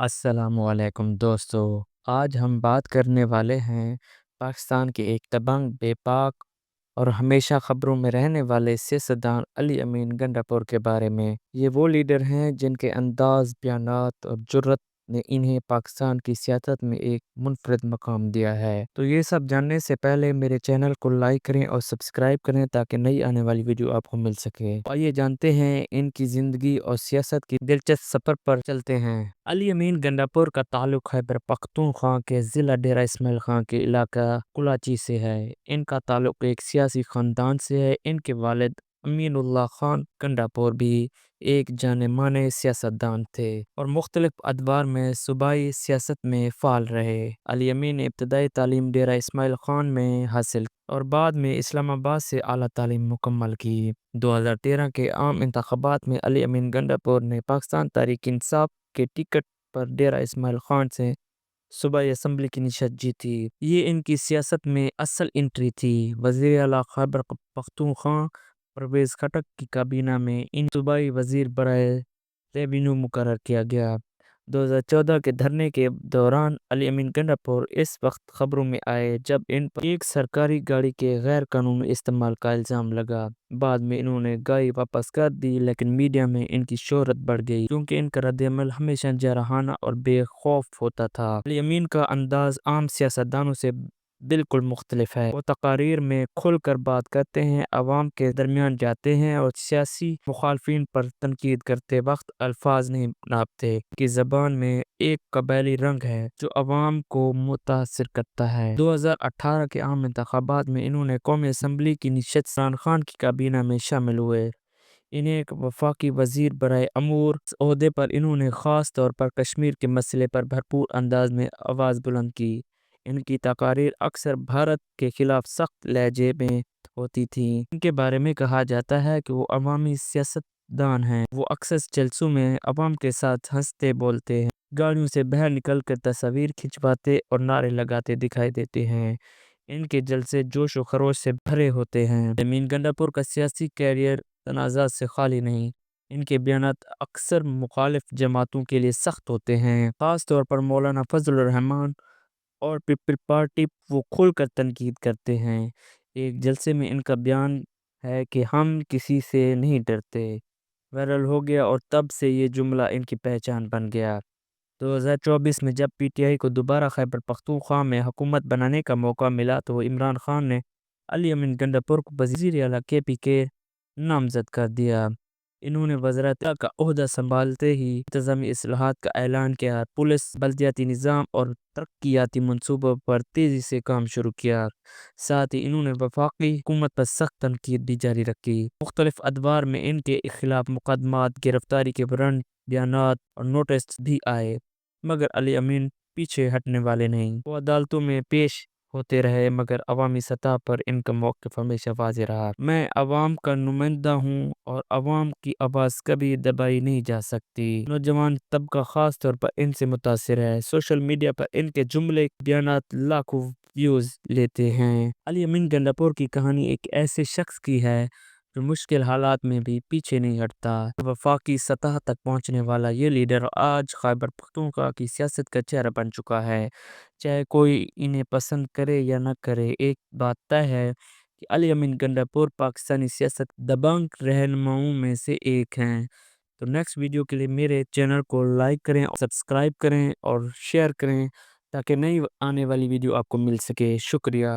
السلام علیکم دوستو، آج ہم بات کرنے والے ہیں پاکستان کے ایک دبنگ، بے باک اور ہمیشہ خبروں میں رہنے والے سیاستدان علی امین گنڈاپور کے بارے میں۔ یہ وہ لیڈر ہیں جن کے انداز، بیانات اور جرات نے انہیں پاکستان کی سیاست میں ایک منفرد مقام دیا ہے۔ تو یہ سب جاننے سے پہلے میرے چینل کو لائک کریں اور سبسکرائب کریں تاکہ نئی آنے والی ویڈیو آپ کو مل سکے۔ آئیے جانتے ہیں ان کی زندگی اور سیاست کی دلچسپ سفر پر چلتے ہیں۔ علی امین گنڈاپور کا تعلق خیبر پختونخوا کے ضلع ڈیرہ اسماعیل خان کے علاقہ کلاچی سے ہے۔ ان کا تعلق ایک سیاسی خاندان سے ہے۔ ان کے والد امین اللہ خان گنڈاپور بھی ایک جانے مانے سیاستدان تھے اور مختلف ادوار میں صوبائی سیاست میں فعال رہے۔ علی امین نے ابتدائی تعلیم ڈیرہ اسماعیل خان میں حاصل اور بعد میں اسلام آباد سے اعلیٰ تعلیم مکمل کی۔ 2013 کے عام انتخابات میں علی امین گنڈاپور نے پاکستان تحریک انصاف کے ٹکٹ پر ڈیرہ اسماعیل خان سے صوبائی اسمبلی کی نشست جیتی۔ یہ ان کی سیاست میں اصل انٹری تھی۔ وزیر اعلیٰ خیبر پختونخوا پرویز خٹک کی کابینہ میں ان صوبائی وزیر برائے ریونیو مقرر کیا گیا۔ 2014 کے دھرنے کے دوران علی امین گنڈاپور اس وقت خبروں میں آئے جب ان پر ایک سرکاری گاڑی کے غیر قانونی استعمال کا الزام لگا۔ بعد میں انہوں نے گاڑی واپس کر دی، لیکن میڈیا میں ان کی شہرت بڑھ گئی کیونکہ ان کا رد عمل ہمیشہ جارحانہ اور بے خوف ہوتا تھا۔ علی امین کا انداز عام سیاستدانوں سے بالکل مختلف ہے۔ وہ تقاریر میں کھل کر بات کرتے ہیں، عوام کے درمیان جاتے ہیں اور سیاسی مخالفین پر تنقید کرتے وقت الفاظ نہیں ناپتے۔ ان کی زبان میں ایک قبائلی رنگ ہے جو عوام کو متاثر کرتا ہے۔ 2018 کے عام انتخابات میں انہوں نے قومی اسمبلی کی نشست عمران خان کی کابینہ میں شامل ہوئے۔ انہیں ایک وفاقی وزیر برائے امور اس عہدے پر انہوں نے خاص طور پر کشمیر کے مسئلے پر بھرپور انداز میں آواز بلند کی۔ ان کی تقاریر اکثر بھارت کے خلاف سخت لہجے میں ہوتی تھیں۔ ان کے بارے میں کہا جاتا ہے کہ وہ عوامی سیاست دان ہیں۔ وہ اکثر جلسوں میں عوام کے ساتھ ہنستے بولتے ہیں، گاڑیوں سے باہر نکل کر تصاویر کھنچواتے اور نعرے لگاتے دکھائی دیتے ہیں۔ ان کے جلسے جوش و خروش سے بھرے ہوتے ہیں۔ امین گنڈاپور کا سیاسی کیریئر تنازعات سے خالی نہیں۔ ان کے بیانات اکثر مخالف جماعتوں کے لیے سخت ہوتے ہیں، خاص طور پر مولانا فضل الرحمان اور پیپل پارٹی وہ کھل کر تنقید کرتے ہیں۔ ایک جلسے میں ان کا بیان ہے کہ ہم کسی سے نہیں ڈرتے وائرل ہو گیا اور تب سے یہ جملہ ان کی پہچان بن گیا۔ 2024 میں جب پی ٹی آئی کو دوبارہ خیبر پختونخوا میں حکومت بنانے کا موقع ملا تو عمران خان نے علی امین گنڈاپور کو وزیر اعلیٰ کے نامزد کر دیا۔ انہوں نے وزارت اطلاع کا عہدہ سنبھالتے ہی انتظامی اصلاحات کا اعلان کیا، پولیس، بلدیاتی نظام اور ترقیاتی منصوبوں پر تیزی سے کام شروع کیا۔ ساتھ ہی انہوں نے وفاقی حکومت پر سخت تنقید بھی جاری رکھی۔ مختلف ادوار میں ان کے خلاف مقدمات، گرفتاری کے وارنٹ، بیانات اور نوٹس بھی آئے، مگر علی امین پیچھے ہٹنے والے نہیں۔ وہ عدالتوں میں پیش ہوتے رہے مگر عوامی سطح پر ان کا موقف ہمیشہ واضح رہا۔ میں عوام کا نمائندہ ہوں اور عوام کی آواز کبھی دبائی نہیں جا سکتی۔ نوجوان طبقہ خاص طور پر ان سے متاثر ہے۔ سوشل میڈیا پر ان کے جملے، بیانات لاکھوں ویوز لیتے ہیں۔ علی امین گنڈاپور کی کہانی ایک ایسے شخص کی ہے جو مشکل حالات میں بھی پیچھے نہیں ہٹتا۔ وفاقی سطح تک پہنچنے والا یہ لیڈر آج خیبر پختونخوا کی سیاست کا چہرہ بن چکا ہے۔ چاہے کوئی انہیں پسند کرے یا نہ کرے، ایک بات طے ہے کہ علی امین گنڈاپور پاکستانی سیاست دبنگ رہنماؤں میں سے ایک ہیں۔ تو نیکسٹ ویڈیو کے لیے میرے چینل کو لائک کریں، سبسکرائب کریں اور شیئر کریں تاکہ نئی آنے والی ویڈیو آپ کو مل سکے۔ شکریہ۔